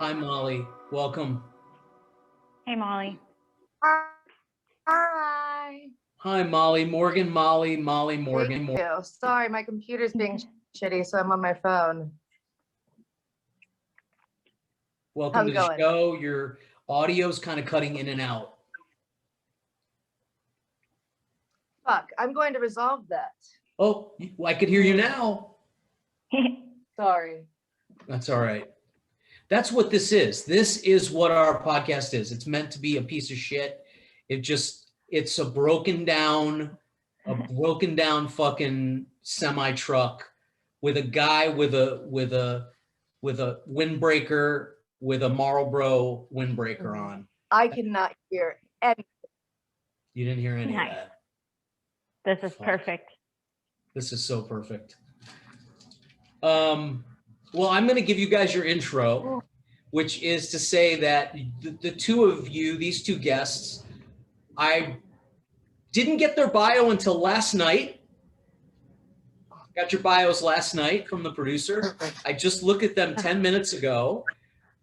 Hi, Molly. Welcome. Hey, Molly. Hi. Hi, Molly. Morgan, Molly, Morgan. Thank you. Sorry, my computer's being shitty, so I'm on my phone. Welcome to the going? show. Your audio's kind of cutting in and out. Fuck, I'm going to resolve that. Oh, I could hear you now. Sorry. That's all right. That's what this is. This is what our podcast is. It's meant to be a piece of shit. It's a broken down fucking semi truck with a guy with a windbreaker with a Marlboro windbreaker on. I cannot hear anything. You didn't hear any Nice. of that. This is Fuck. perfect. This is so perfect. Well, I'm going to give you guys your intro, which is to say that the two of you, these two guests, I didn't get their bio until last night. Got your bios last night from the producer. I just looked at them 10 minutes ago,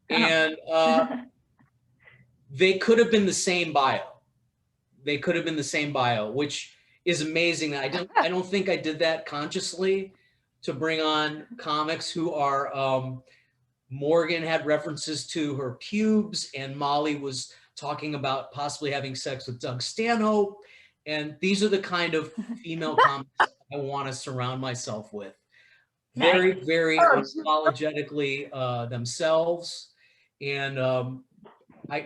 and they could have been the same bio. They could have been the same bio, which is amazing. I don't think I did that consciously to bring on comics who are, Morgan had references to her pubes, and Molly was talking about possibly having sex with Doug Stanhope. And these are the kind of female comics I want to surround myself with. Very, very unapologetically themselves. And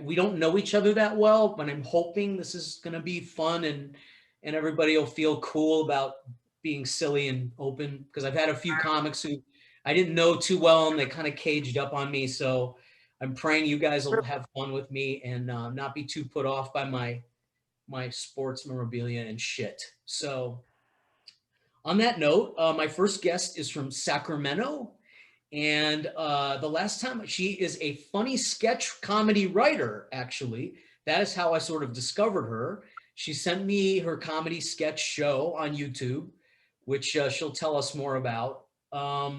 we don't know each other that well, but I'm hoping this is going to be fun and everybody will feel cool about being silly and open, because I've had a few comics who I didn't know too well and they kind of caged up on me. So I'm praying you guys will have fun with me and not be too put off by my sports memorabilia and shit. So on that note, my first guest is from Sacramento. And the last time, she is a funny sketch comedy writer, actually. That is how I sort of discovered her. She sent me her comedy sketch show on YouTube, which she'll tell us more about. But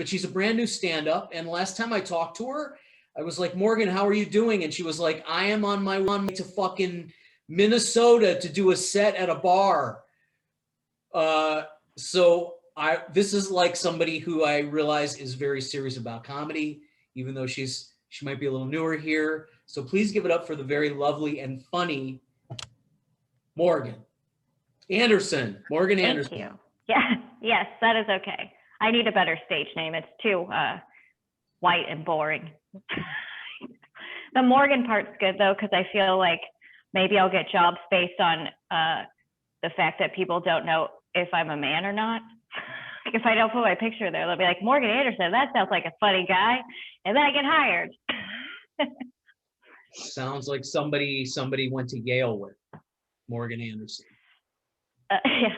she's a brand new stand-up. And last time I talked to her, I was like, Morgan, how are you doing? And she was like, I am on my way to fucking Minnesota to do a set at a bar. This is like somebody who I realize is very serious about comedy, even though she might be a little newer here. So please give it up for the very lovely and funny Morgan Anderson. Morgan Anderson. Thank you. Yeah, yes, that is okay. I need a better stage name. It's too white and boring. The Morgan part's good though, because I feel like maybe I'll get jobs based on the fact that people don't know if I'm a man or not. If I don't put my picture there, they'll be like, Morgan Anderson, that sounds like a funny guy. And then I get hired. Sounds like somebody went to Yale with Morgan Anderson. Yeah.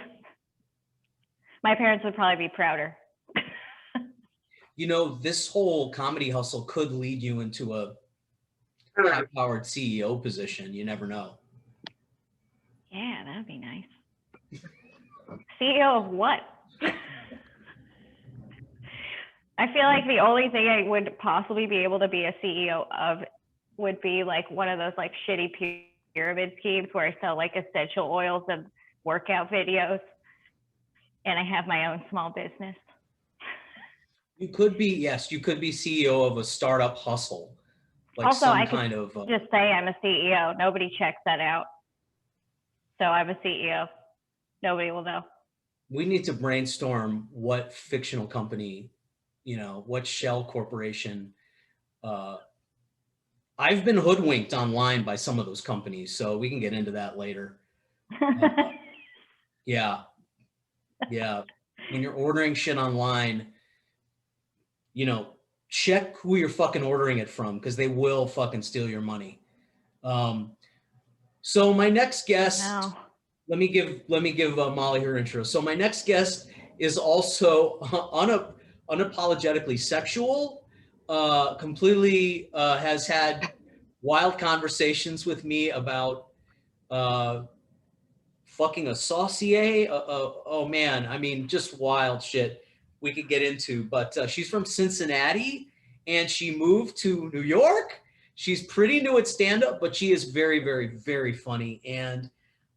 My parents would probably be prouder. You know, this whole comedy hustle could lead you into a high-powered CEO position. You never know. Yeah, that'd be nice. CEO of what? I feel like the only thing I would possibly be able to be a CEO of would be like one of those like shitty pyramid schemes where I sell like essential oils and workout videos, and I have my own small business. You could be CEO of a startup hustle. Like also, some I kind could of just say I'm a CEO. Nobody checks that out. So I'm a CEO. Nobody will know. We need to brainstorm what fictional company, what shell corporation. I've been hoodwinked online by some of those companies, so we can get into that later. Yeah. When you're ordering shit online, check who you're fucking ordering it from, because they will fucking steal your money. So my next guest, let me give Molly her intro. So my next guest is also unapologetically sexual, completely has had wild conversations with me about fucking a saucier. Oh man, I mean, just wild shit we could get into. But she's from Cincinnati, and she moved to New York. She's pretty new at stand-up, but she is very, very, very funny. And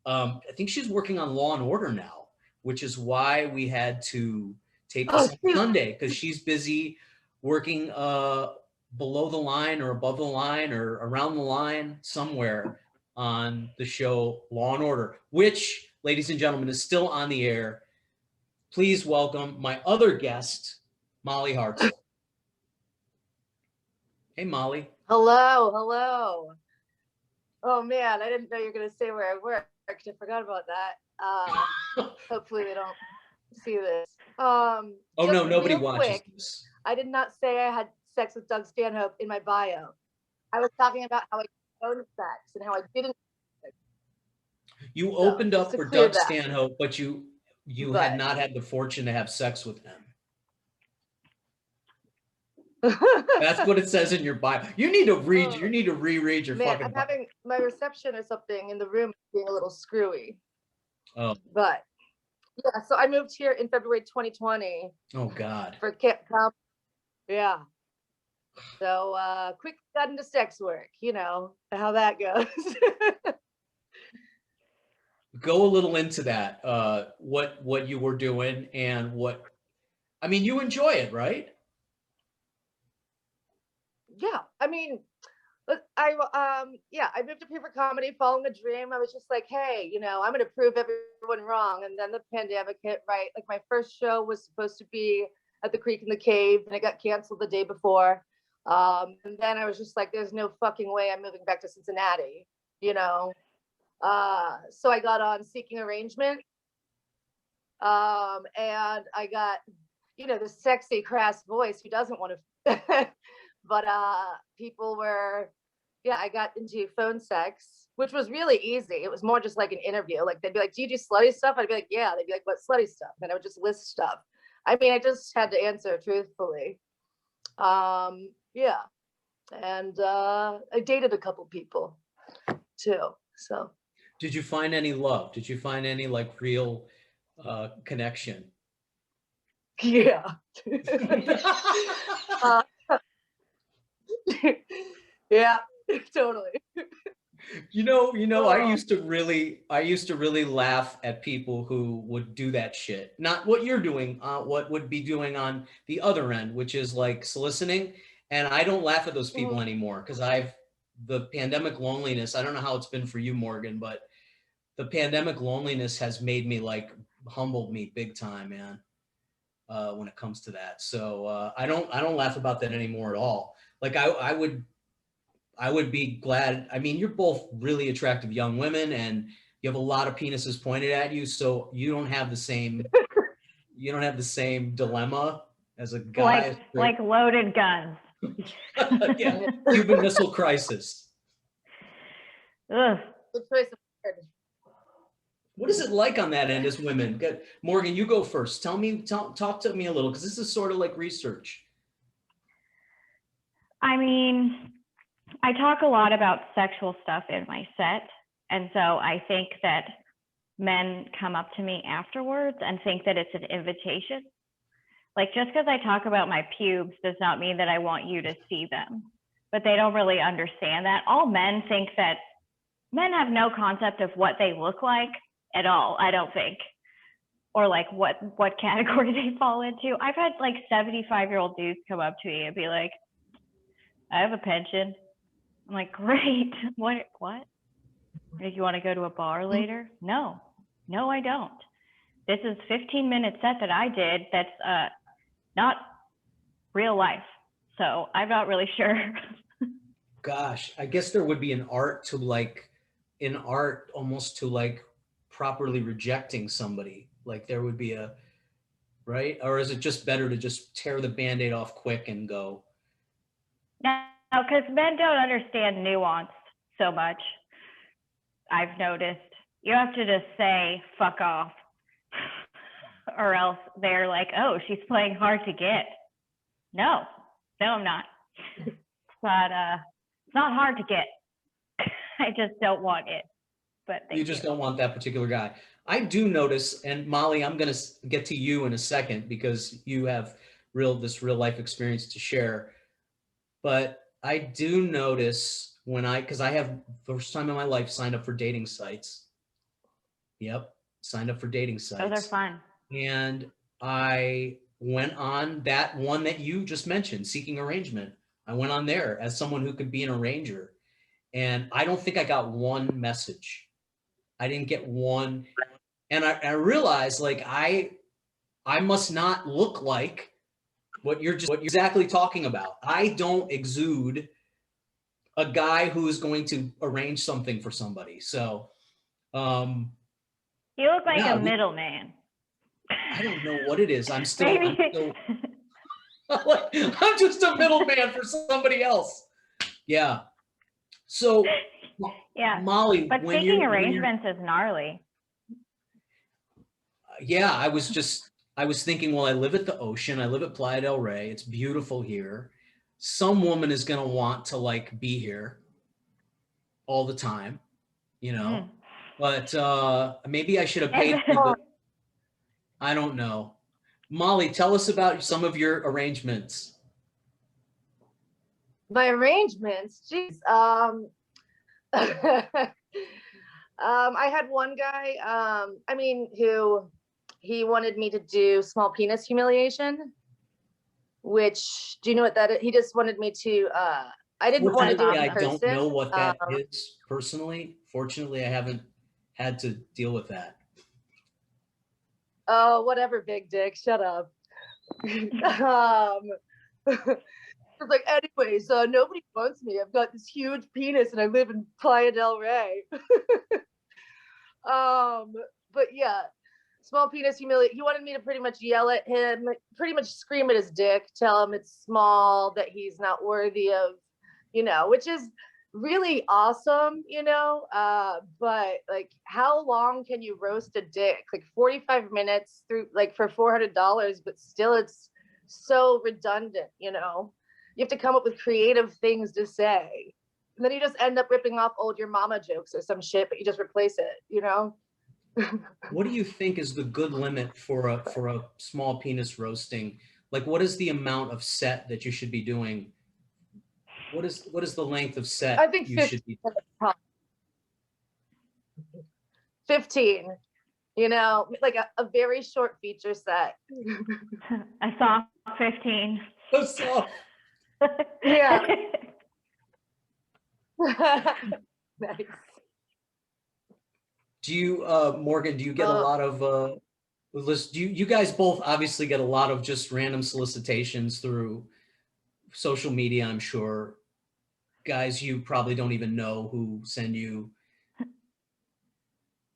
I think she's working on Law and Order now, which is why we had to tape this on Sunday, because she's busy working below the line or above the line or around the line somewhere on the show Law and Order, which, ladies and gentlemen, is still on the air. Please welcome my other guest, Molly Hartzell. Hey, Molly. Hello, hello. Oh man, I didn't know you were gonna say where I worked. I forgot about that. Hopefully they don't see this. Oh no, nobody watches quick, this. I did not say I had sex with Doug Stanhope in my bio. I was talking about how I owned sex and how I didn't. You opened up for Doug that. Stanhope, but you had not had the fortune to have sex with him. That's what it says in your bio. You need to read. You need to reread your fucking. I'm having my reception or something in the room being a little screwy. Oh. But yeah, so I moved here in February 2020. Oh God. For Camp Camp. Yeah. So quick got into sex work. You know how that goes. Go a little into that. What you were doing and what. I mean, you enjoy it, right? Yeah, I mean, I moved up here for comedy, following a dream. I was just like, hey, you know, I'm gonna prove everyone wrong. And then the pandemic hit, right? Like my first show was supposed to be at the Creek in the Cave, and it got canceled the day before. And then I was just like, there's no fucking way I'm moving back to Cincinnati, you know. So I got on Seeking Arrangement, and I got, you know, the sexy crass voice who doesn't want to. But people were, yeah, I got into phone sex, which was really easy. It was more just like an interview. Like they'd be like, do you do slutty stuff? I'd be like, yeah. They'd be like, what slutty stuff? And I would just list stuff. I mean, I just had to answer truthfully. Yeah. And I dated a couple people too. So. Did you find any love? Did you find any like real connection? Yeah. Yeah, totally. You know, I used to really laugh at people who would do that shit. Not what you're doing, what would be doing on the other end, which is like soliciting. And I don't laugh at those people anymore because the pandemic loneliness. I don't know how it's been for you, Morgan, but the pandemic loneliness has made me like humbled me big time, man. When it comes to that, so I don't laugh about that anymore at all. Like I would be glad. I mean, you're both really attractive young women and you have a lot of penises pointed at you. So you don't have the same dilemma as a guy. Like loaded guns. Yeah, Cuban Missile Crisis. Ugh. Good choice of word. What is it like on that end as women? Morgan, you go first. Talk to me a little, because this is sort of like research. I mean, I talk a lot about sexual stuff in my set. And so I think that men come up to me afterwards and think that it's an invitation. Like, just because I talk about my pubes does not mean that I want you to see them. But they don't really understand that. All men think that men have no concept of what they look like at all, I don't think. Or like what category they fall into. I've had like 75-year-old dudes come up to me and be like, I have a pension. I'm like, great. What? If you want to go to a bar later? No, I don't. This is 15-minute set that I did. That's not real life. So I'm not really sure. Gosh, I guess there would be an art almost to like properly rejecting somebody. Like there would be a, right? Or is it just better to just tear the Band-Aid off quick and go? No, because men don't understand nuance so much. I've noticed. You have to just say, fuck off. Or else they're like, oh, she's playing hard to get. No, I'm not. But it's not hard to get. I just don't want it. But you just don't want that particular guy. I do notice, and Molly, I'm going to get to you in a second because you have this real life experience to share. But I do notice because I have first time in my life signed up for dating sites. Yep, signed up for dating sites. Those are fun. And I went on that one that you just mentioned, Seeking Arrangement. I went on there as someone who could be an arranger. And I don't think I got one message. I didn't get one. And I realized like I must not look like what you're exactly talking about. I don't exude a guy who is going to arrange something for somebody. So you look like yeah, a middleman. I don't know what it is. I'm still Maybe. I'm just a middleman for somebody else. Yeah. So Yeah. Molly, But seeking arrangements is gnarly. Yeah, I was thinking, well, I live at the ocean. I live at Playa del Rey. It's beautiful here. Some woman is going to want to like be here all the time, you know, but maybe I should have paid for the, I don't know. Molly, tell us about some of your arrangements. My arrangements, geez. I had one guy, I mean, who he wanted me to do small penis humiliation, which, do you know what that is? He just wanted me to, I didn't want to do it in person. I don't know what that is personally. Fortunately, I haven't had to deal with that. Oh, whatever, big dick, shut up. It's like, anyways, nobody wants me. I've got this huge penis and I live in Playa del Rey. But yeah, small penis humiliate. He wanted me to pretty much yell at him, pretty much scream at his dick, tell him it's small, that he's not worthy of, you know, which is really awesome, you know. But like, how long can you roast a dick? Like 45 minutes through, like, for $400, but still it's so redundant, you know. You have to come up with creative things to say. And then you just end up ripping off old your mama jokes or some shit, but you just replace it, you know? What do you think is the good limit for a small penis roasting? Like, what is the amount of set that you should be doing? What is the length of set I think you should be? 15, you know, like a very short feature set. I saw 15. So soft. Yeah. Nice. Do you, Morgan, do you get a lot of, you guys both obviously get a lot of just random solicitations through social media, I'm sure. Guys you probably don't even know who send you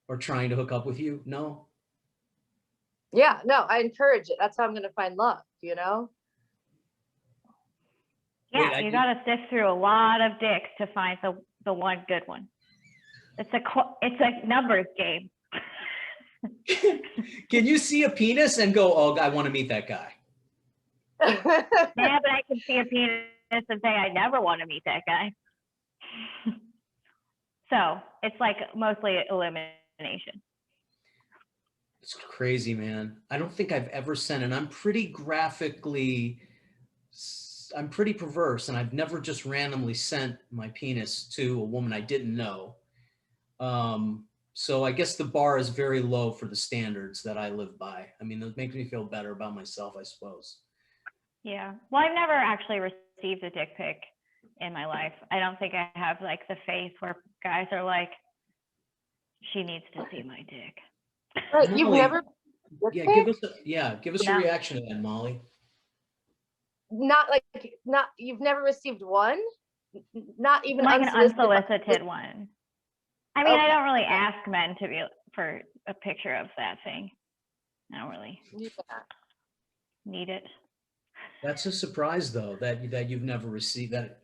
or trying to hook up with you? No? Yeah, no, I encourage it. That's how I'm going to find love, you know? Yeah, you got to sift through a lot of dicks to find the one good one. It's a numbers game. Can you see a penis and go, oh, I want to meet that guy? Yeah, but I can see a penis and say I never want to meet that guy. So it's like mostly elimination. It's crazy, man. I don't think I've ever sent, and I'm pretty perverse, and I've never just randomly sent my penis to a woman I didn't know. So I guess the bar is very low for the standards that I live by. I mean, it makes me feel better about myself, I suppose. Yeah. Well, I've never actually received a dick pic in my life. I don't think I have like the face where guys are like, she needs to see my dick. Right, you've never. Give us a reaction to that, Molly. You've never received one? Not even like an unsolicited one. I mean, okay. I don't really ask men for a picture of that thing. I don't really need it. That's a surprise, though, that you've never received that.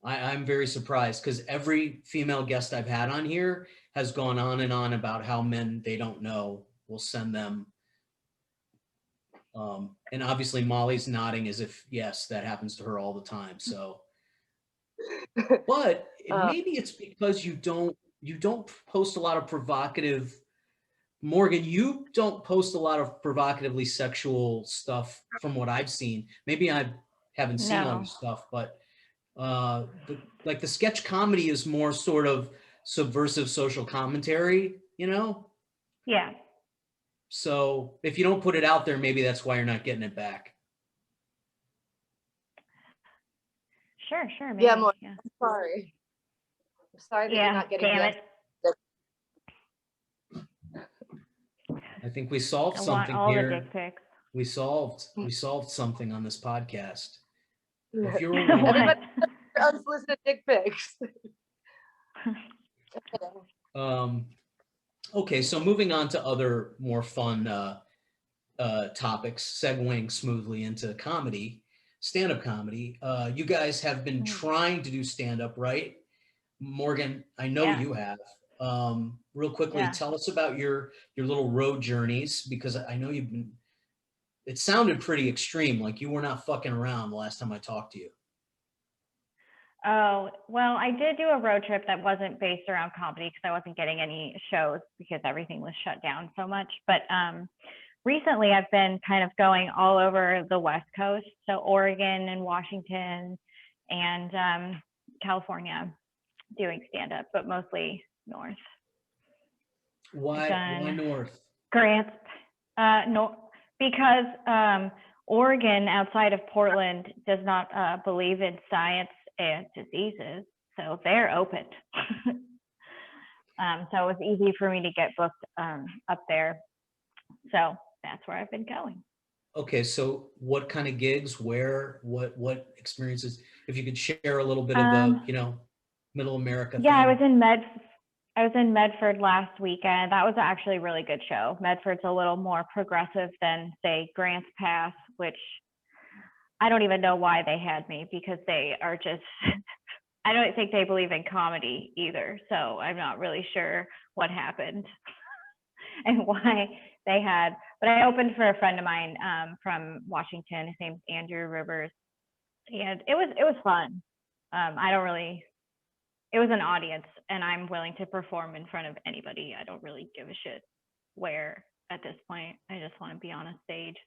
I'm very surprised because every female guest I've had on here has gone on and on about how men they don't know will send them. And obviously Molly's nodding as if, yes, that happens to her all the time. So, but maybe it's because you don't post a lot of provocative, Morgan, you don't post a lot of provocatively sexual stuff from what I've seen. Maybe I haven't seen all your stuff, but Like the sketch comedy is more sort of subversive social commentary, you know? Yeah. So if you don't put it out there, maybe that's why you're not getting it back. Sure, maybe. Yeah, more. Yeah. Sorry. I'm sorry that you're Yeah, not getting damn the it. I think we solved I want something all the here. dick pics. We solved something on this podcast. If you're a What? woman, Everybody unsolicited dick pics. okay, so moving on to other more fun topics, segueing smoothly into comedy, stand-up comedy. You guys have been trying to do stand-up, right? Morgan, I know Yeah. you have. Real quickly, Yeah. tell us about your little road journeys, because I know you've been. It sounded pretty extreme, like you were not fucking around the last time I talked to you. Oh, well, I did do a road trip that wasn't based around comedy because I wasn't getting any shows because everything was shut down so much. But recently I've been kind of going all over the West Coast. So Oregon and Washington and California doing stand up, but mostly north. Why north? Grants, no, because Oregon outside of Portland does not believe in science and diseases, so they're open. So it was easy for me to get booked up there. So that's where I've been going. Okay, so what kind of gigs, where, what experiences? If you could share a little bit of the, Middle America Yeah, thing. I was in Medford last weekend. That was actually a really good show. Medford's a little more progressive than, say, Grants Pass, which I don't even know why they had me, because they are just, I don't think they believe in comedy either. So I'm not really sure what happened and why they had, but I opened for a friend of mine from Washington. His name's Andrew Rivers. And it was fun. It was an audience, and I'm willing to perform in front of anybody. I don't really give a shit where at this point. I just want to be on a stage.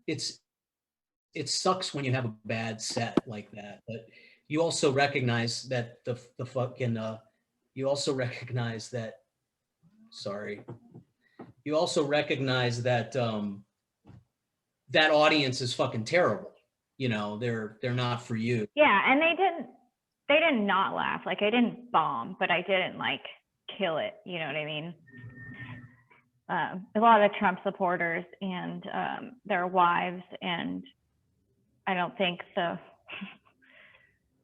It sucks when you have a bad set like that, but you also recognize that the fucking you also recognize that sorry. You also recognize that that audience is fucking terrible. They're not for you. Yeah, and they did not laugh. Like, I didn't bomb, but I didn't like kill it. You know what I mean? A lot of Trump supporters and their wives, and I don't think the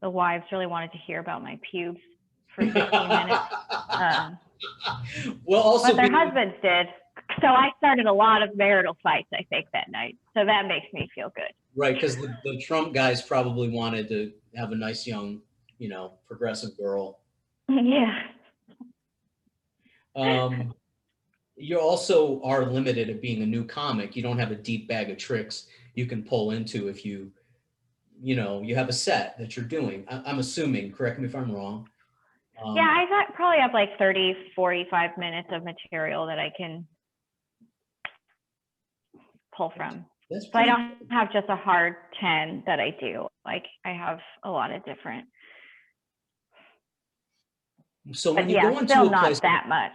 wives really wanted to hear about my pubes for 15 minutes. Well, also, but their husbands did. So I started a lot of marital fights, I think, that night. So that makes me feel good. Right, because the Trump guys probably wanted to have a nice young, progressive girl. Yeah. You also are limited at being a new comic. You don't have a deep bag of tricks you can pull into if you have a set that you're doing. I'm assuming, correct me if I'm wrong. Yeah, I got probably have like 30, 45 minutes of material that I can pull from. So I don't have just a hard 10 that I do. Like, I have a lot of different. So when you go into a place, not that much.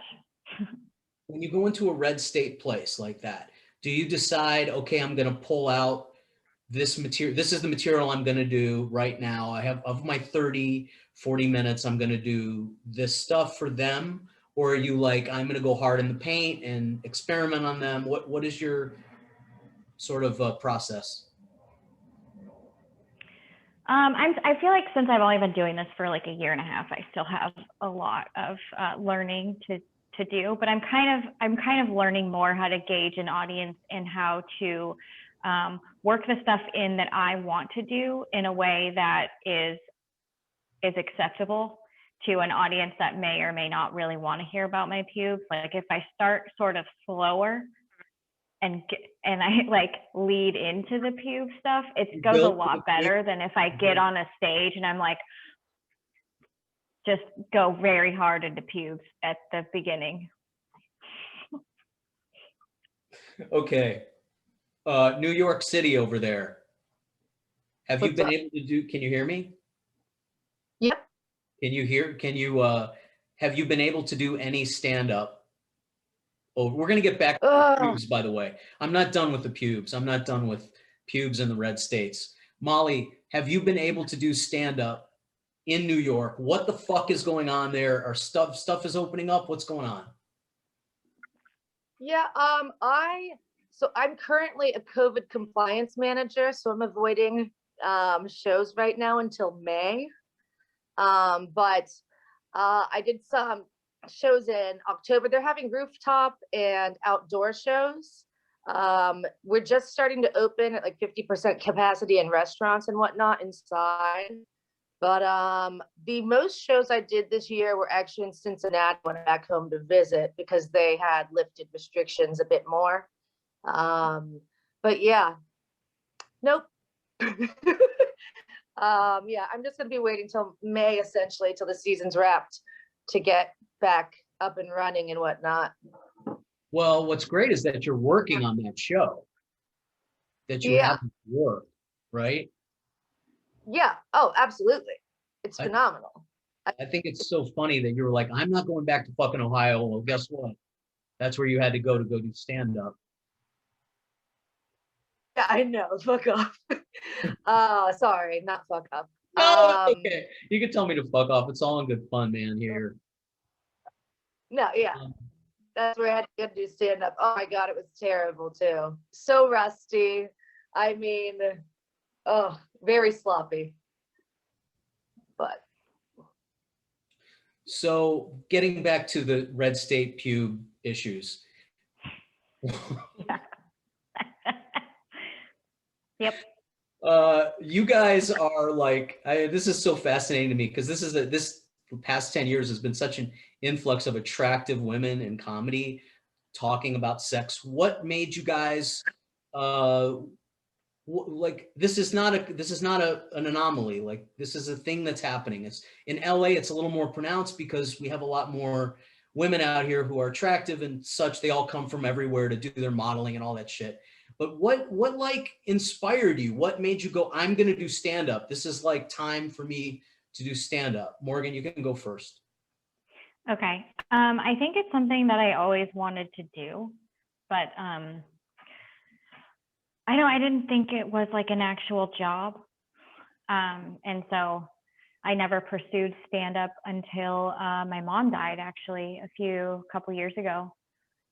When you go into a red state place like that, do you decide, okay, I'm going to pull out this material. This is the material I'm going to do right now. I have, of my 30, 40 minutes, I'm going to do this stuff for them. Or are you like, I'm going to go hard in the paint and experiment on them? What is your sort of process? I feel like since I've only been doing this for like a year and a half, I still have a lot of learning to do, but I'm kind of learning more how to gauge an audience and how to work the stuff in that I want to do in a way that is acceptable to an audience that may or may not really want to hear about my pubes. Like, if I start sort of slower and I like lead into the pube stuff, it goes a lot better than if I get on a stage and I'm like, just go very hard into pubes at the beginning. Okay. New York City over there. Have you What's been up? able to do, can you hear me? Yep. Can you, have you been able to do any stand-up? Oh, we're gonna get back to the Ugh. pubes, by the way. I'm not done with the pubes. I'm not done with pubes in the red states. Molly, have you been able to do stand-up in New York? What the fuck is going on there? Are stuff is opening up? What's going on? Yeah, I'm currently a COVID compliance manager, so I'm avoiding shows right now until May. But I did some shows in October. They're having rooftop and outdoor shows. We're just starting to open at like 50% capacity in restaurants and whatnot inside. But the most shows I did this year were actually in Cincinnati when I went back home to visit because they had lifted restrictions a bit more. But yeah, nope. Yeah, I'm just gonna be waiting till May essentially till the season's wrapped to get back up and running and whatnot. Well, what's great is that you're working on that show, that you Yeah, haven't worked, right? yeah. Oh, absolutely. It's I, phenomenal. I think it's so funny that you were like, I'm not going back to fucking Ohio. Well, guess what? That's where you had to go do stand up. Yeah, I know. Fuck off. Sorry, not fuck up. No, it's okay. You can tell me to fuck off. It's all in good fun, man, here. No, yeah. Um, That's where I had to do stand up. Oh my God, it was terrible too. So rusty. I mean, oh, very sloppy. But so getting back to the red state pube issues. Yep. You guys are like, this is so fascinating to me because this past 10 years has been such an influx of attractive women in comedy talking about sex. What made you guys like this is not an anomaly. Like this is a thing that's happening. It's in LA, it's a little more pronounced because we have a lot more women out here who are attractive and such. They all come from everywhere to do their modeling and all that shit. But what like inspired you? What made you go, I'm gonna do stand-up? This is like time for me to do stand-up. Morgan, you can go first. Okay. I think it's something that I always wanted to do, but I know I didn't think it was like an actual job. And so I never pursued stand up until my mom died actually couple years ago.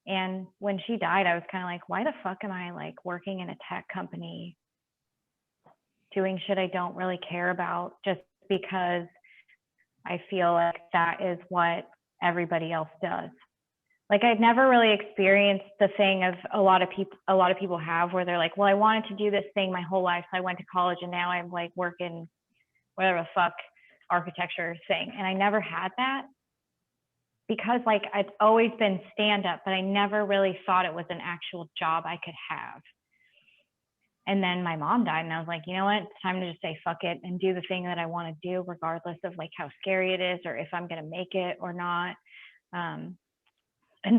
And when she died, I was kind of like, why the fuck am I like working in a tech company doing shit I don't really care about just because I feel like that is what everybody else does. Like I'd never really experienced the thing of a lot of people have where they're like, well, I wanted to do this thing my whole life. So I went to college and now I'm like working whatever the fuck architecture thing. And I never had that because like I'd always been stand up, but I never really thought it was an actual job I could have. And then my mom died and I was like, you know what, it's time to just say fuck it and do the thing that I want to do regardless of like how scary it is or if I'm going to make it or not. And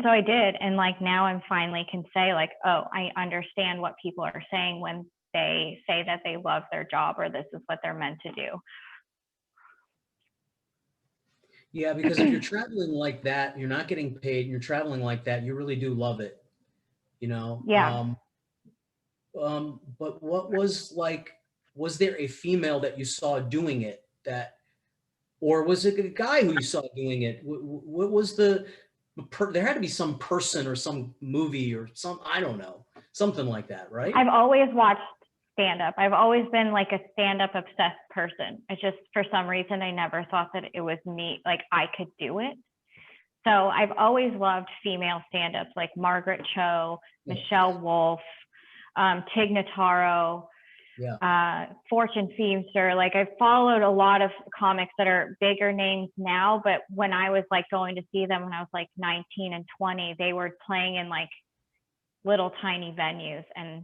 so I did. And like now I'm finally can say like, oh, I understand what people are saying when they say that they love their job or this is what they're meant to do. Yeah, because if you're traveling like that, you're not getting paid, and you're traveling like that, you really do love it, you know? Yeah. But what was like, was there a female that you saw doing it that, or was it a guy who you saw doing it? What was there had to be some person or some movie or I don't know, something like that, right? I've always watched stand up. I've always been like a stand up obsessed person. It's just for some reason I never thought that it was me, like I could do it. So I've always loved female stand ups like Margaret Cho, Yeah. Michelle Wolf, Tig Notaro, Fortune Feimster. Like I've followed a lot of comics that are bigger names now, but when I was like going to see them when I was like 19 and 20, they were playing in like little tiny venues, and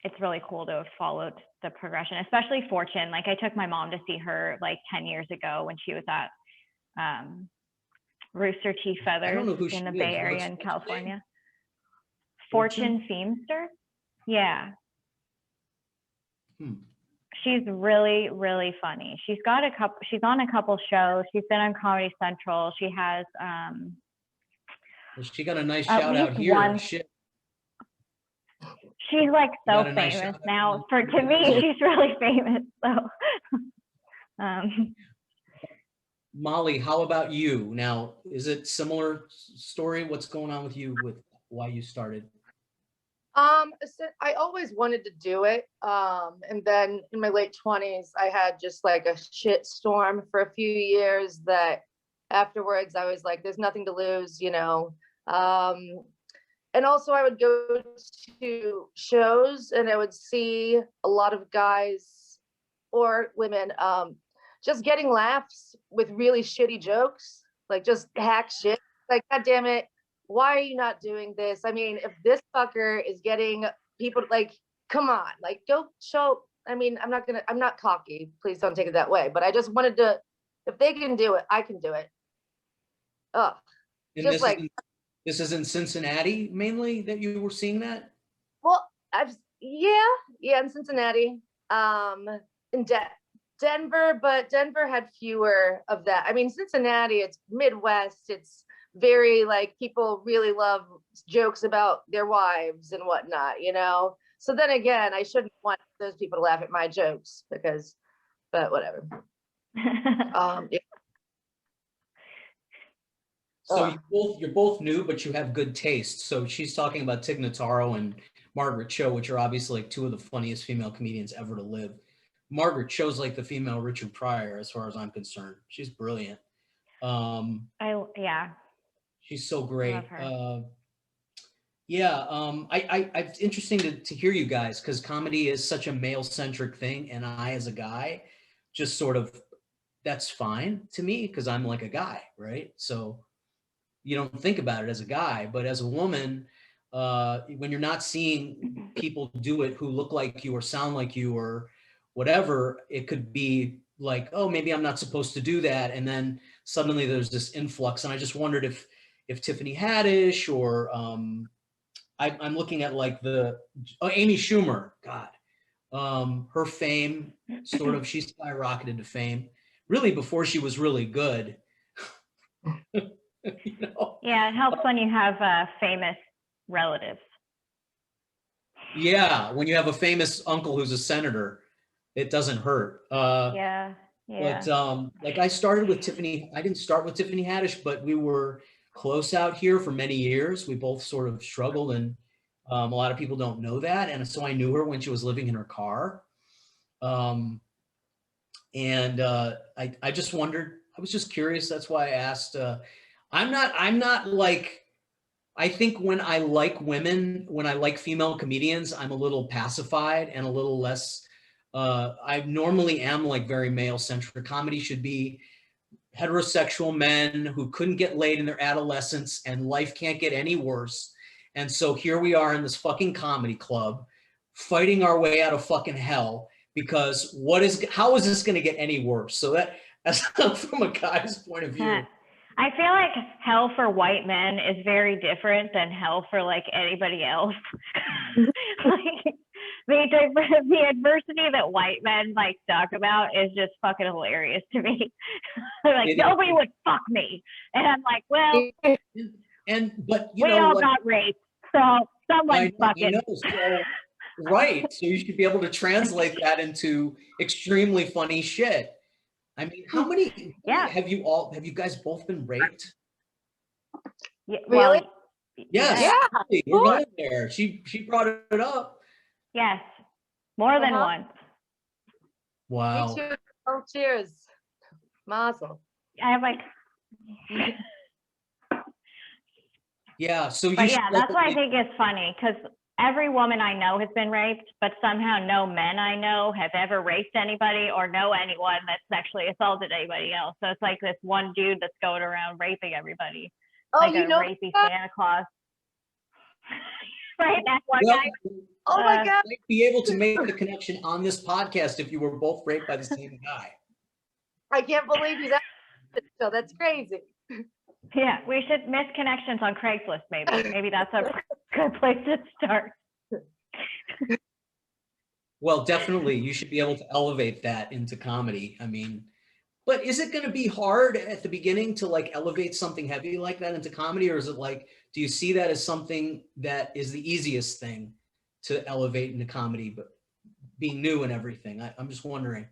it's really cool to have followed the progression, especially Fortune. Like I took my mom to see her like 10 years ago when she was at Rooster Teeth Feathers in the Bay Area in California. Fortune Feimster. Yeah. she's really, really funny. She's on a couple shows. She's been on Comedy Central. She has Well, she got a nice at shout out least here. one. Shit. She's like You so got a nice famous shout out now. here. To me, she's really famous. So, Molly, how about you? Now, is it similar story? What's going on with you with why you started? So I always wanted to do it. And then in my late 20s, I had just like a shit storm for a few years that afterwards I was like, there's nothing to lose, you know. And also I would go to shows and I would see a lot of guys or women just getting laughs with really shitty jokes, like just hack shit. Like, God damn it, why are you not doing this? I mean, if this fucker is getting people, like, come on, like, go show. I mean, I'm not cocky. Please don't take it that way. But I just wanted to, if they can do it, I can do it. Oh, And just like, this is in Cincinnati mainly that you were seeing that? well, yeah, in Cincinnati, in Denver, but Denver had fewer of that. I mean, Cincinnati, it's Midwest. It's very like people really love jokes about their wives and whatnot, you know? So then again, I shouldn't want those people to laugh at my jokes but whatever. Yeah. So you're both new, but you have good taste. So she's talking about Tig Notaro and Margaret Cho, which are obviously like two of the funniest female comedians ever to live. Margaret Cho's like the female Richard Pryor, as far as I'm concerned. She's brilliant. Yeah. She's so great. Love her. It's interesting to hear you guys because comedy is such a male-centric thing, and I, as a guy, just sort of that's fine to me because I'm like a guy, right? So you don't think about it as a guy, but as a woman, when you're not seeing people do it who look like you or sound like you or whatever, it could be like, oh, maybe I'm not supposed to do that, and then suddenly there's this influx. And I just wondered if Tiffany Haddish or I'm looking at like Amy Schumer, God, her fame sort of, she skyrocketed to fame really before she was really good. You know? Yeah, it helps when you have famous relatives. Yeah, when you have a famous uncle who's a senator, it doesn't hurt. Yeah. But like I started with Tiffany, I didn't start with Tiffany Haddish, but we were close out here for many years. We both sort of struggled, and a lot of people don't know that. And so I knew her when she was living in her car. I just wondered, I was just curious. That's why I asked. I'm not like, I think when I like women, when I like female comedians, I'm a little pacified and a little less, I normally am like very male centric. Comedy should be heterosexual men who couldn't get laid in their adolescence and life can't get any worse. And so here we are in this fucking comedy club fighting our way out of fucking hell because how is this going to get any worse? So that's from a guy's point of view. I feel like hell for white men is very different than hell for like anybody else. Like the adversity that white men like talk about is just fucking hilarious to me. They're like, nobody would fuck me. And I'm like, well, but we all got raped. So someone's fucking. Right. So you should be able to translate that into extremely funny shit. I mean, how many have you guys both been raped? Yeah, really? Yes. Yeah. We're going there. She brought it up. Yes. More than once. Wow. Me too. Oh, cheers. Mazel. I have like yeah, so that's why I think it's funny because every woman I know has been raped, but somehow no men I know have ever raped anybody or know anyone that's sexually assaulted anybody else. So it's like this one dude that's going around raping everybody. Oh, like a rapey Santa Claus. Right? That one guy. Oh my God. I'd be able to make the connection on this podcast if you were both raped by the same guy. I can't believe he's so that's crazy. Yeah, we should miss connections on Craigslist, maybe. Maybe that's a good place to start. Well, definitely, you should be able to elevate that into comedy. I mean, but is it going to be hard at the beginning to like elevate something heavy like that into comedy, or is it like, do you see that as something that is the easiest thing to elevate into comedy, but being new and everything? I'm just wondering.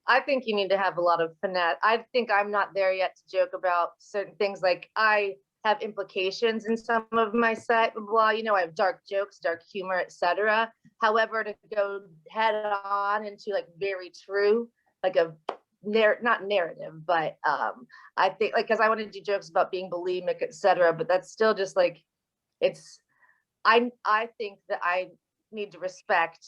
I think you need to have a lot of finesse. I think I'm not there yet to joke about certain things. Like I have implications in some of my set, blah, you know, I have dark jokes, dark humor, etc. However, to go head on into like very true, like a not narrative, but I think like, because I want to do jokes about being bulimic, etc. But that's still just like, it's, I think that I need to respect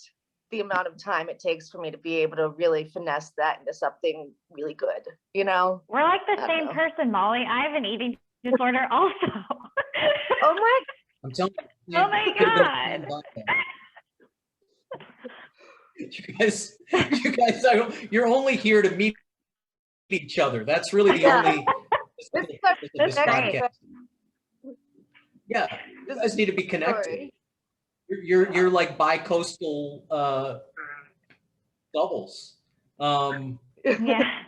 the amount of time it takes for me to be able to really finesse that into something really good, you know? We're like the I don't same know. person, Molly. I have an eating disorder also. Oh my, I'm telling you. Oh my God. You guys, you're only here to meet each other. That's really the Yeah. only. This That's great. Yeah, you guys need to be connected. story. You're like bi-coastal doubles. Yeah.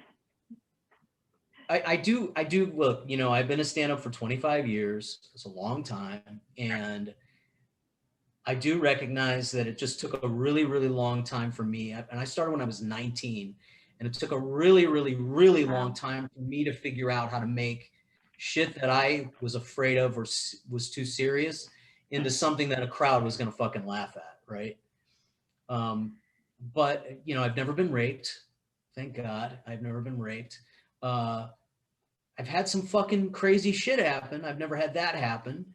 I do look, you know, I've been a stand-up for 25 years. It's a long time. And I do recognize that it just took a really, really long time for me. And I started when I was 19. And it took a really, really, really long time for me to figure out how to make shit that I was afraid of or was too serious into something that a crowd was going to fucking laugh at, right? But, you know, I've never been raped. Thank God. I've never been raped. I've had some fucking crazy shit happen. I've never had that happen.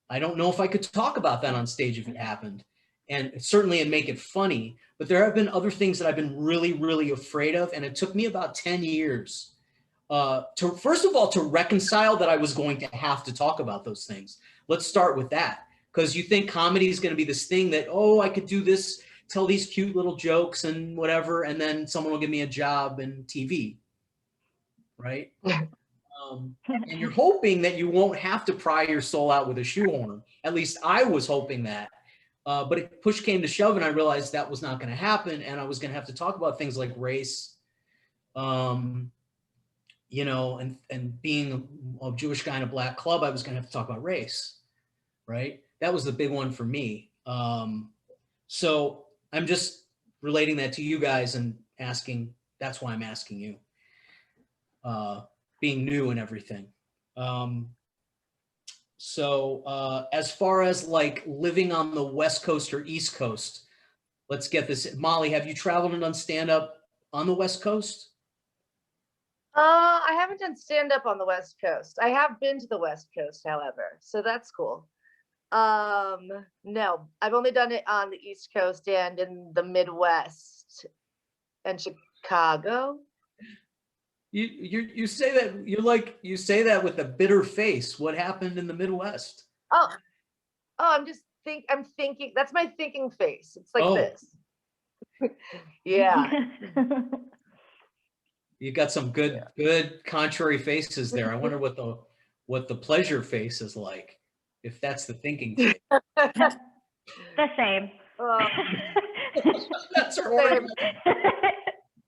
I don't know if I could talk about that on stage if it happened. And certainly it'd make it funny. But there have been other things that I've been really, really afraid of. And it took me about 10 years to, first of all, to reconcile that I was going to have to talk about those things. Let's start with that. Because you think comedy is going to be this thing that, oh, I could do this, tell these cute little jokes and whatever, and then someone will give me a job in TV, right? And you're hoping that you won't have to pry your soul out with a shoehorn. At least I was hoping that. But if push came to shove and I realized that was not going to happen, and I was going to have to talk about things like race, you know, and being a Jewish guy in a black club, I was going to have to talk about race, right? That was the big one for me. So I'm just relating that to you guys and asking, that's why I'm asking you, being new and everything. So as far as like living on the West Coast or East Coast, let's get this. Molly, have you traveled and done stand-up on the West Coast? I haven't done stand-up on the West Coast. I have been to the West Coast, however, so that's cool. No, I've only done it on the East Coast and in the Midwest and Chicago. You say that you say that with a bitter face. What happened in the Midwest? Oh, I'm thinking, that's my thinking face. It's like this. Yeah. You got some good contrary faces there. I wonder what the pleasure face is like, if that's the thinking face. The same. That's her orgasm.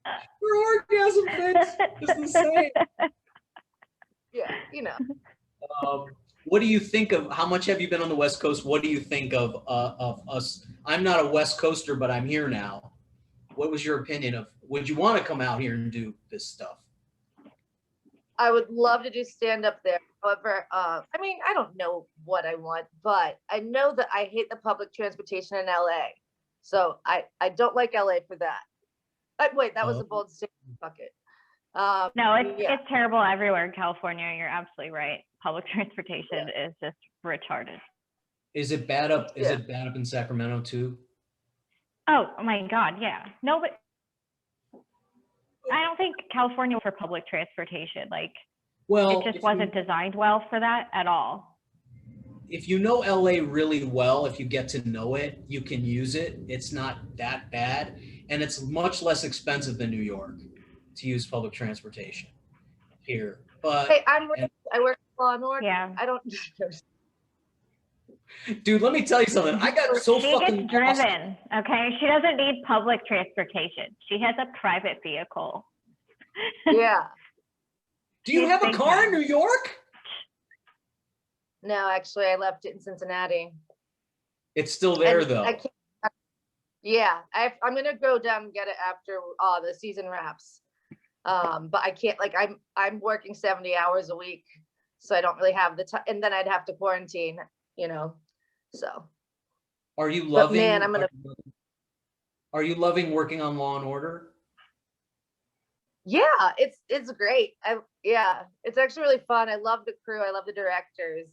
Her orgasm face is the same. Yeah, you know. What do you think of, how much have you been on the West Coast? What do you think of us? I'm not a West Coaster, but I'm here now. What was your opinion of, would you want to come out here and do this stuff? I would love to do stand up there. However, I mean, I don't know what I want, but I know that I hate the public transportation in LA. So I don't like LA for that. Wait, that was a bold statement. Fuck it. No, it's terrible everywhere in California. You're absolutely right. Public transportation is just retarded. Is it bad up? Is it bad up in Sacramento too? Oh my God, yeah. No, but I don't think California for public transportation. Like, well, it just wasn't designed well for that at all. If you know LA really well, if you get to know it, you can use it. It's not that bad, and it's much less expensive than New York to use public transportation here. But hey, I work in Law and Order. Yeah. I don't. Dude, let me tell you something. I got so She fucking gets lost. driven, okay? She doesn't need public transportation. She has a private vehicle. Yeah. Do you She's have a big car in time. New York? No, actually, I left it in Cincinnati. It's still there And though. I can't. Yeah, I'm gonna go down and get it after the season wraps. But I can't. Like, I'm working 70 hours a week, so I don't really have the time. And then I'd have to quarantine. You know, so. Are you But loving? man, I'm gonna. Are you loving working on Law and Order? Yeah, it's great. Yeah, it's actually really fun. I love the crew. I love the directors.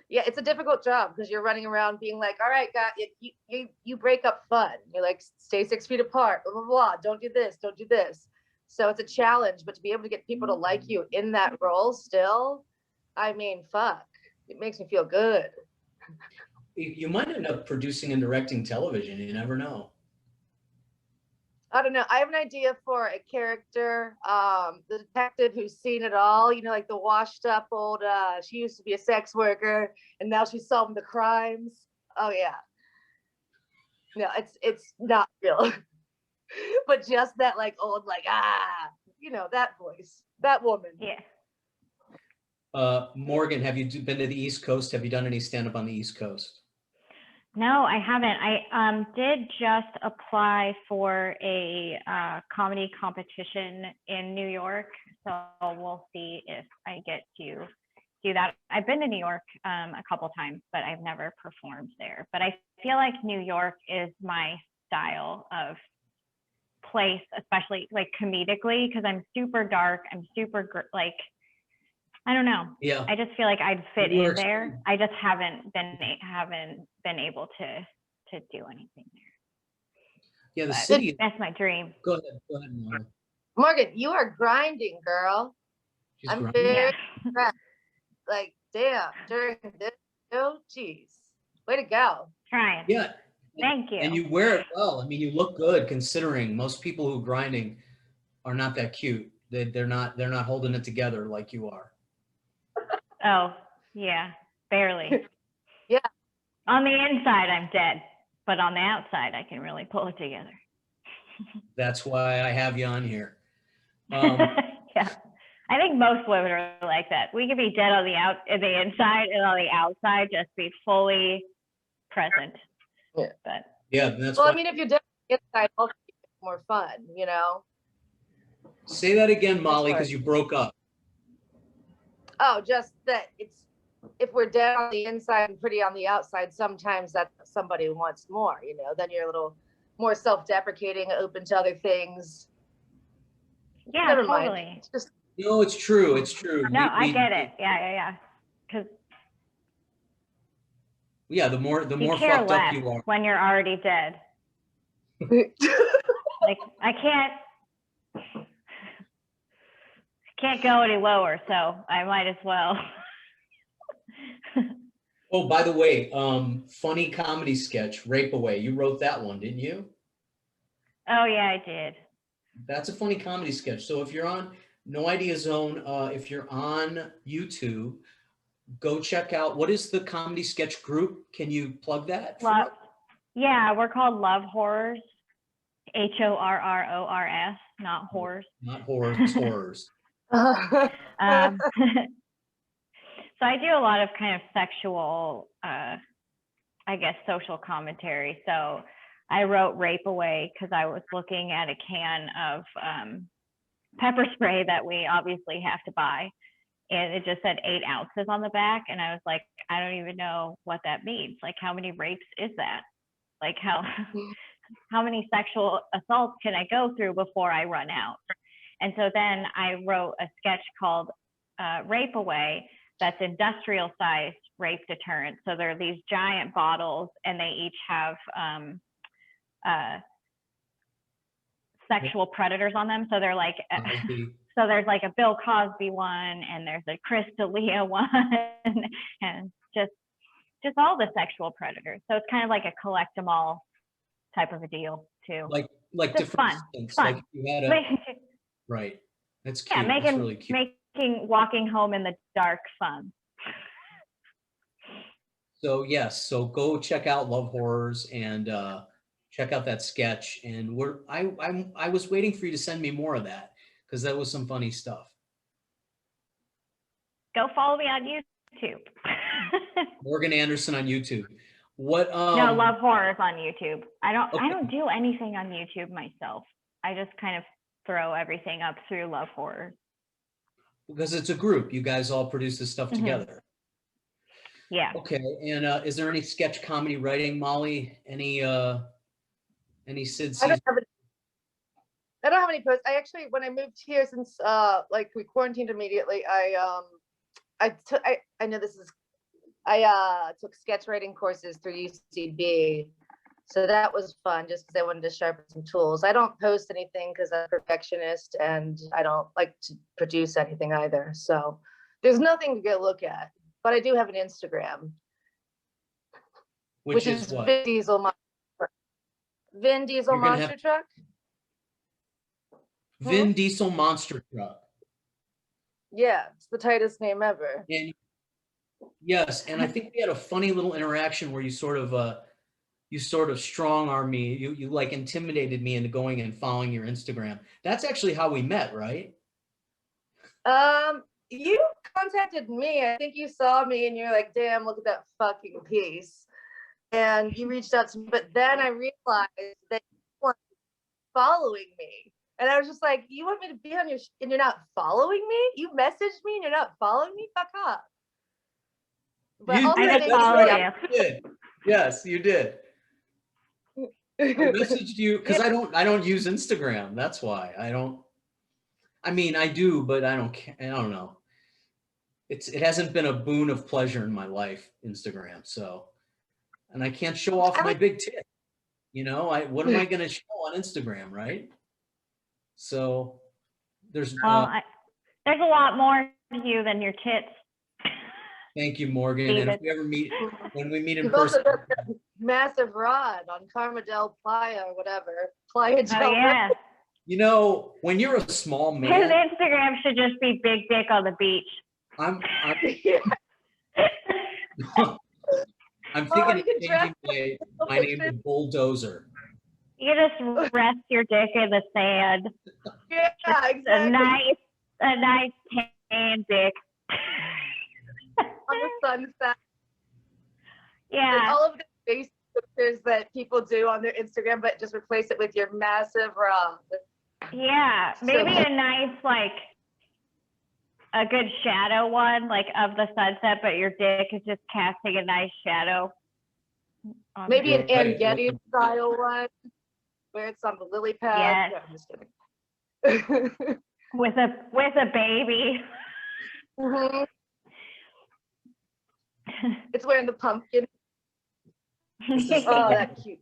Yeah, it's a difficult job because you're running around being like, all right, guys, you break up fun. You're like, stay 6 feet apart, blah, blah, blah. Don't do this, don't do this. So it's a challenge, but to be able to get people to like you in that role still, I mean, fuck, it makes me feel good. You might end up producing and directing television. You never know. I don't know. I have an idea for a character, the detective who's seen it all, like the washed up old, she used to be a sex worker and now she's solving the crimes. Oh yeah. No, it's not real. But just that like old, like, that voice, that woman. Yeah. Morgan, have you been to the East Coast? Have you done any stand-up on the East Coast? No, I haven't. I did just apply for a comedy competition in New York, so we'll see if I get to do that. I've been to New York a couple times, but I've never performed there. But I feel like New York is my style of place, especially like comedically, because I'm super dark. I'm super like, I don't know. Yeah. I just feel like I'd fit New in York's there. fun. I just haven't been able to do anything there. Yeah, the But city. that's my dream. Go ahead, Molly. Morgan, you are grinding, girl. She's I'm grinding. very Yeah. impressed. Like, damn, during this, oh geez, way to go. Trying. Yeah. Thank you. And you wear it well. I mean, you look good considering most people who are grinding are not that cute. They're not holding it together like you are. Oh, yeah, barely. Yeah. On the inside, I'm dead, but on the outside, I can really pull it together. That's why I have you on here. Yeah, I think most women are like that. We can be dead on the inside, and on the outside, just be fully present. Yeah. But Yeah, that's Well, why. I mean, if you're doing it inside, also it's more fun, Say that again, Molly, because you broke up. Oh, just that if we're dead on the inside and pretty on the outside, sometimes that's somebody who wants more, then you're a little more self-deprecating, open to other things. yeah, Never totally. mind. It's just, No, it's true. It's true. No, I get it. Yeah. Because yeah, the more you care fucked less up you are. when you're already dead. Like I can't go any lower, so I might as well. Oh, by the way, funny comedy sketch, Rape Away. You wrote that one, didn't you? Oh yeah, I did. That's a funny comedy sketch. So if you're on No Idea Zone, if you're on YouTube, go check out, what is the comedy sketch group? Can you plug that? Yeah, we're called Love Horrors. HORRORS, not horrors. Not horrors, horrors. So I do a lot of kind of sexual, I guess, social commentary. So I wrote Rape Away because I was looking at a can of pepper spray that we obviously have to buy. And it just said 8 ounces on the back. And I was like, I don't even know what that means. Like, how many rapes is that? Like, how many sexual assaults can I go through before I run out? And so then I wrote a sketch called Rape Away that's industrial sized rape deterrent. So there are these giant bottles and they each have sexual predators on them. So they're like, so there's like a Bill Cosby one and there's a Chris D'Elia one and just all the sexual predators. So it's kind of like a collect them all type of a deal too. Like just different fun. things. Fun. Like you had right. That's cute. Yeah, That's really cute. making walking home in the dark fun. So yes, so go check out Love Horrors and check out that sketch. And I was waiting for you to send me more of that because that was some funny stuff. Go follow me on YouTube. Morgan Anderson on YouTube. What No, Love Horrors on YouTube. I Okay. don't do anything on YouTube myself. I just kind of throw everything up through Love Horrors. Because it's a group. You guys all produce this stuff together. Yeah. Okay. And is there any sketch comedy writing, Molly? Any Sid I don't season? have any, I don't have any posts. I actually, when I moved here, since like we quarantined immediately, I know this is, I took sketch writing courses through UCB. So that was fun just because I wanted to sharpen some tools. I don't post anything because I'm a perfectionist and I don't like to produce anything either. So there's nothing to go look at, but I do have an Instagram, Which is what? Vin Diesel You're gonna Monster Truck. Vin Diesel Monster Truck. Yeah, it's the tightest name ever. And yes, and I think we had a funny little interaction where you sort of strong armed me. You like intimidated me into going and following your Instagram. That's actually how we met, right? You contacted me. I think you saw me and you're like, damn, look at that fucking piece. And you reached out to me, but then I realized that you weren't following me. And I was just like, you want me to be on your and you're not following me? You messaged me and you're not following me? Fuck off. But You also, did, thank that's you for right, the you did. Yes, you did. I messaged you because I don't use Instagram. That's why I don't. I mean, I do, but I don't know. It hasn't been a boon of pleasure in my life, Instagram. So, and I can't show off my big tit. What am I going to show on Instagram, right? So there's there's a lot more to you than your tits. Thank you, Morgan. David. And if we ever meet, when we meet in You've person, also got that massive rod on Carmadel Playa or whatever. Playa Oh Del yeah. when you're a small His man, Instagram should just be big dick on the beach. I'm Oh, thinking you of can changing my name to Bulldozer. You just rest your dick in the sand. Yeah, exactly. A nice tan dick. On the sunset. Yeah. Like all of the face pictures that people do on their Instagram, but just replace it with your massive rod. Yeah. Maybe a nice, like, a good shadow one, like of the sunset, but your dick is just casting a nice shadow. Maybe an Right. Getty style one where it's on the lily pad. Yes. No, I'm just kidding. With a baby. Mhm. It's wearing the pumpkin. This is Oh, that cute.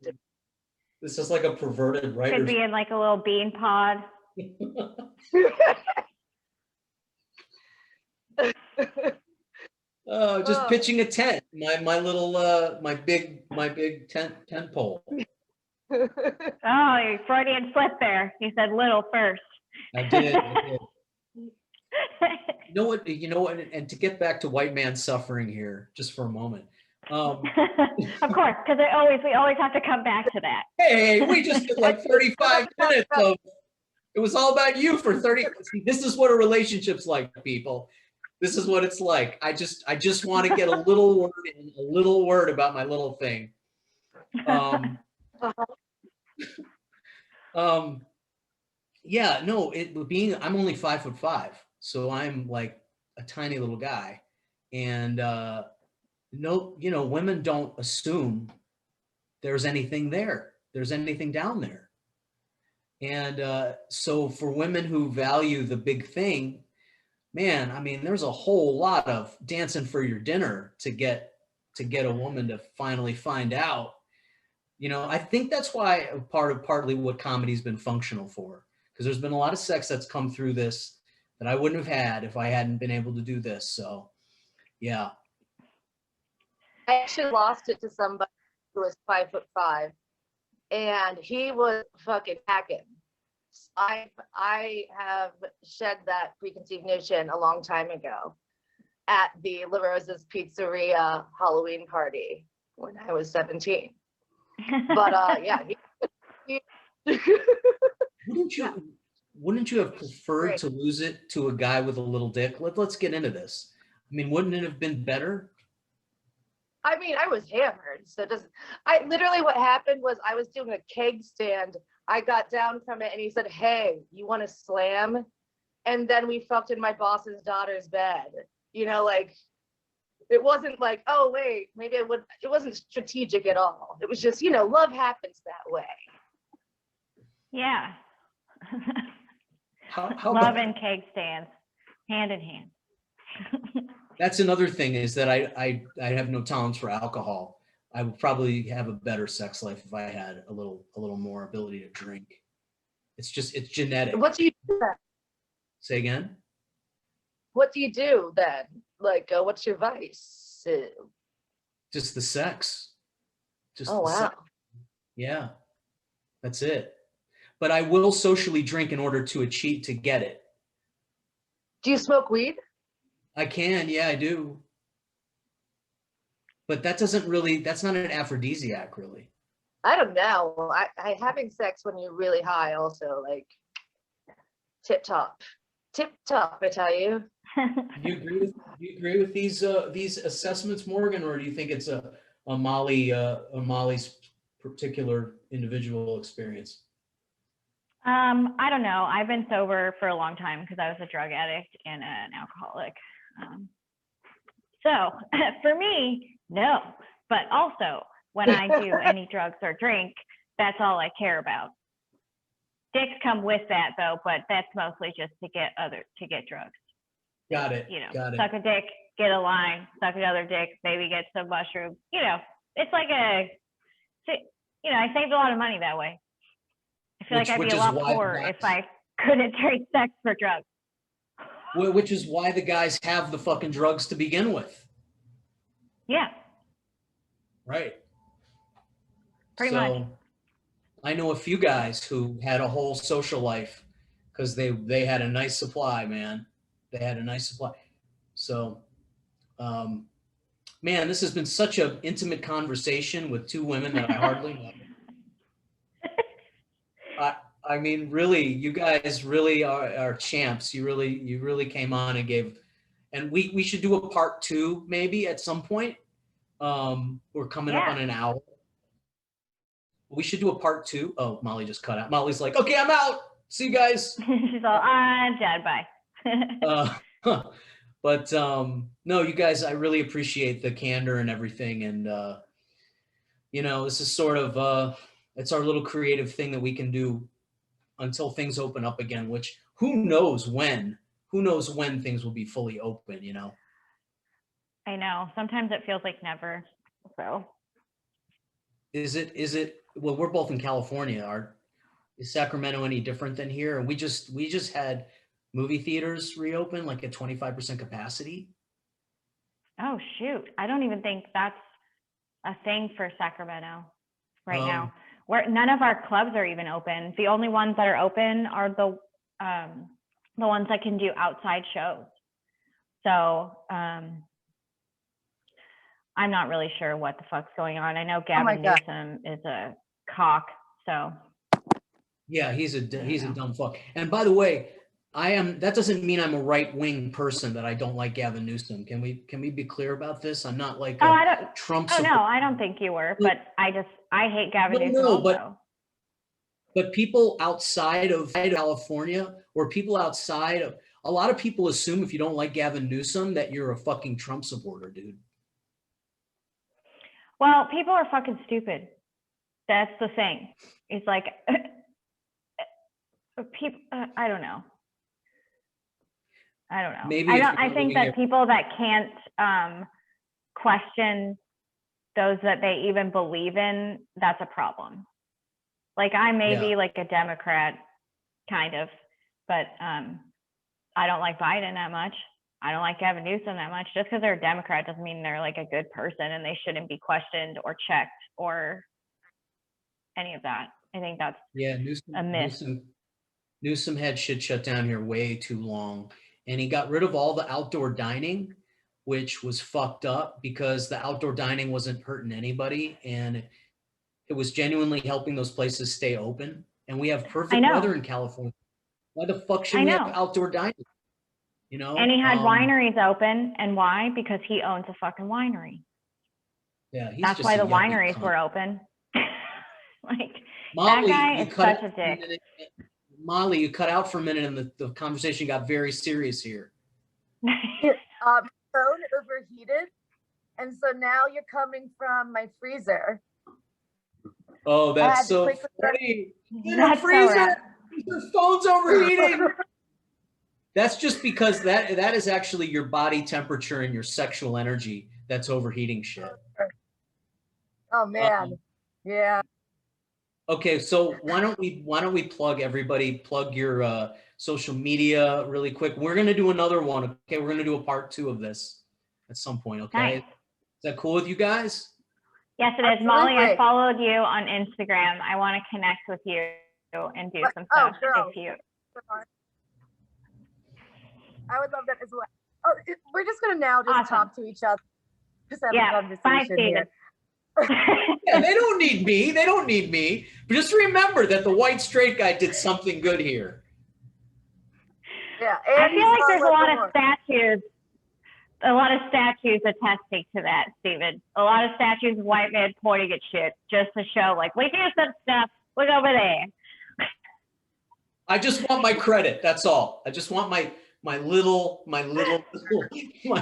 This is like a perverted Could writer's. be in like a little bean pod. Just pitching a tent. My little my big tent pole. Oh, you Freudian slip there. You said little first. I did. You know what, and to get back to white man suffering here, just for a moment. Of course, because we always have to come back to that. Hey, we just did like 35 minutes of it was all about you for 30. See, this is what a relationship's like, people. This is what it's like. I just want to get a little word about my little thing. Yeah, no, I'm only 5'5", so I'm like a tiny little guy, and no, women don't assume there's anything there. There's anything down there, and so for women who value the big thing, man, I mean, there's a whole lot of dancing for your dinner to get a woman to finally find out. I think that's why partly what comedy's been functional for, because there's been a lot of sex that's come through this that I wouldn't have had if I hadn't been able to do this. So, yeah. I actually lost it to somebody who was 5'5", and he was fucking hacking. I have shed that preconceived notion a long time ago. at the La Rosa's Pizzeria Halloween party when I was 17. But yeah, he Wouldn't you? Yeah. Wouldn't you have preferred Great. to lose it to a guy with a little dick? Let's get into this. I mean, wouldn't it have been better? I mean, I was hammered, so it doesn't. I literally what happened was I was doing a keg stand. I got down from it, and he said, "Hey, you want to slam?" And then we fucked in my boss's daughter's bed. You know, like it wasn't like, oh wait, maybe it would. It wasn't strategic at all. It was just, you know, love happens that way. Yeah. How Love about, and cake stands, hand in hand. that's another thing is that I have no tolerance for alcohol. I would probably have a better sex life if I had a little more ability to drink. It's genetic. What do you do then? Say again? What do you do then? Like, what's your vice? Just the sex. Just Oh the wow. sex. Yeah. That's it. But I will socially drink in order to get it. Do you smoke weed? I can, yeah, I do. But that's not an aphrodisiac, really. I don't know. I having sex when you're really high also like tip top. Tip top, I tell you. Do you agree with these assessments, Morgan, or do you think it's a Molly's particular individual experience? I don't know. I've been sober for a long time because I was a drug addict and an alcoholic. So for me, no. But also, when I do any drugs or drink, that's all I care about. Dicks come with that though, but that's mostly just to get drugs. Got it. You know, Got it. suck a dick, get a line, suck another dick, maybe get some mushrooms. You know, it's like I saved a lot of money that way. I feel like I'd be a lot poorer if I couldn't trade sex for drugs. Which is why the guys have the fucking drugs to begin with. Yeah. Right. Pretty much. I know a few guys who had a whole social life because they had a nice supply, man. They had a nice supply. So, man, this has been such an intimate conversation with two women that I hardly know. I mean, really, you guys really are champs. You really came on and gave, and we should do a part 2 maybe at some point. We're coming up on an hour. We should do a part 2. Oh, Molly just cut out. Molly's like, okay, I'm out. See you guys. She's all, Jad, bye. But no, you guys, I really appreciate the candor and everything. And, this is sort of, it's our little creative thing that we can do until things open up again, which who knows when things will be fully open, I know. Sometimes it feels like never. So is it, well, we're both in California. Is Sacramento any different than here? And we just had movie theaters reopen like at 25% capacity. Oh shoot. I don't even think that's a thing for Sacramento right now. Where none of our clubs are even open. The only ones that are open are the ones that can do outside shows. So I'm not really sure what the fuck's going on. I know Gavin Newsom is a cock, so yeah, he's a dumb fuck. And by the way, that doesn't mean I'm a right-wing person that I don't like Gavin Newsom. Can we be clear about this? I'm not like Trump. Oh no, I don't think you were, but I hate Gavin Newsom also. But people outside of California or people outside of, a lot of people assume if you don't like Gavin Newsom that you're a fucking Trump supporter, dude. Well, people are fucking stupid. That's the thing. It's like, people, I don't know. Maybe I think that people that can't question those that they even believe in, that's a problem. Like I may be like a Democrat, kind of, but I don't like Biden that much. I don't like Gavin Newsom that much. Just because they're a Democrat doesn't mean they're like a good person and they shouldn't be questioned or checked or any of that. I think that's a myth. Newsom had shit shut down here way too long, and he got rid of all the outdoor dining. which was fucked up because the outdoor dining wasn't hurting anybody, and it was genuinely helping those places stay open. And we have I perfect know. weather in California. Why the fuck should I we have know. outdoor dining? You know? And he had wineries open. And why? Because he owns a fucking winery. Yeah, he's That's just why a the yuppie wineries cunt. were open. Like, Molly, that guy you is cut such out a for a dick. minute. Molly, you cut out for a minute, and the conversation got very serious here. Phone overheated, and so now you're coming from my freezer. Oh, that's so funny. In a freezer, your phone's overheating. That's just because that is actually your body temperature and your sexual energy that's overheating shit. Oh man, yeah. Okay, so why don't we plug everybody, plug your social media really quick. We're gonna do another one. Okay, we're gonna do a part 2 of this at some point. Okay, Nice. is that cool with you guys? Yes, it is. Molly, I followed you on Instagram. I want to connect with you and do some stuff if you. I would love that as well. Oh, we're just gonna now just talk to each other. Just have a conversation here. Yeah, they don't need me. They don't need me. But just remember that the white straight guy did something good here. Yeah, I feel like there's a lot of statues attesting to that, Steven. A lot of statues of white men pointing at shit just to show, like, we do some stuff. Look over there. I just want my credit. That's all. I just want my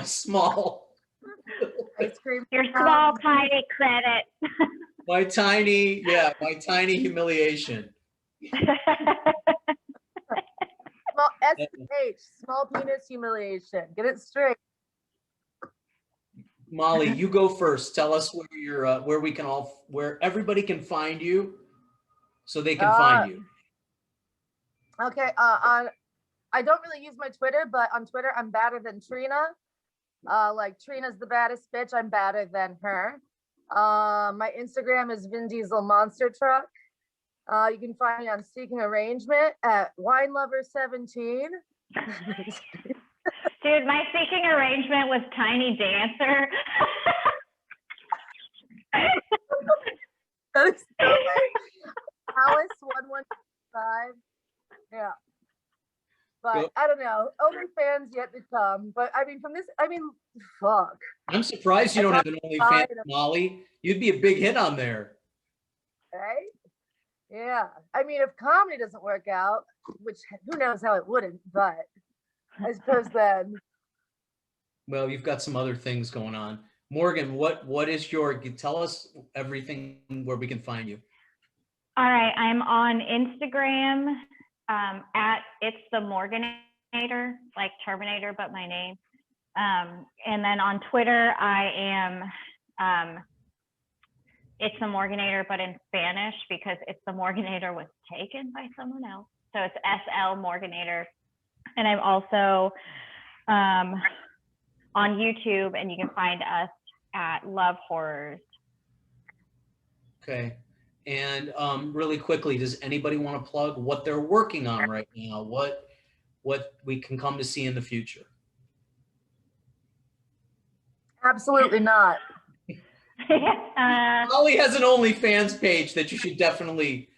small. Your small, tiny credit. My tiny humiliation. Small SH, small penis humiliation. Get it straight. Molly, you go first. Tell us where you're, where everybody can find you, so they can find you. Okay. I don't really use my Twitter, but on Twitter I'm badder than Trina. Like Trina's the baddest bitch. I'm badder than her. My Instagram is Vin Diesel Monster Truck. You can find me on Seeking Arrangement at WineLover17. Dude, my Seeking Arrangement was Tiny Dancer. That is so Alice1155. Yeah. But I don't know. OnlyFans yet to come. But I mean, fuck. I'm surprised you don't have an OnlyFans, Molly. You'd be a big hit on there. Right? Yeah. I mean, if comedy doesn't work out, which who knows how it wouldn't, but I suppose then. Well, you've got some other things going on. Morgan, what is tell us everything where we can find you. All right. I'm on Instagram at It's the Morganator, like Terminator, but my name. And then on Twitter, I am It's the Morganator, but in Spanish, because It's the Morganator was taken by someone else. So it's SL Morganator. And I'm also on YouTube, and you can find us at Love Horrors. Okay. And really quickly, does anybody want to plug what they're working on right now? What we can come to see in the future? Absolutely not. Lolli has an OnlyFans page that you should definitely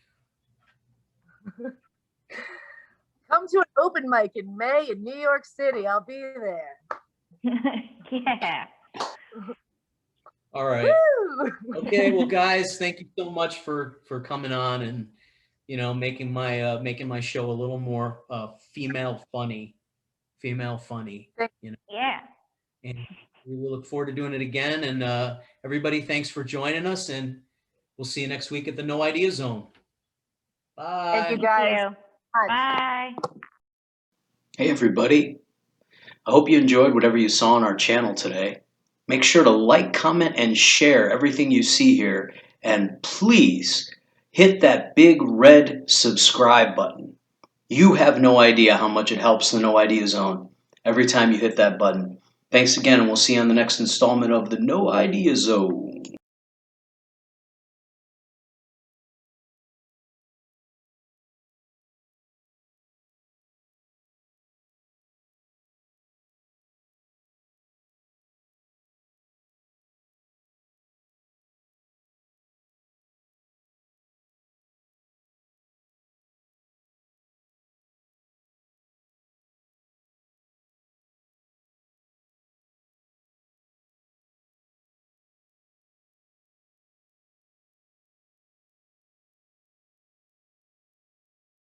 come to an open mic in May in New York City. I'll be there. Yeah. All right. Woo! Okay. Well, guys, thank you so much for coming on and, you know, making my show a little more female funny. You know. Yeah. And we will look forward to doing it again. And everybody, thanks for joining us. And we'll see you next week at the No Idea Zone. Bye. Thank you, guys. Thank you. Bye. Hey, everybody. I hope you enjoyed whatever you saw on our channel today. Make sure to like, comment, and share everything you see here. And please hit that big red subscribe button. You have no idea how much it helps the No Idea Zone every time you hit that button. Thanks again, and we'll see you on the next installment of the No Idea Zone.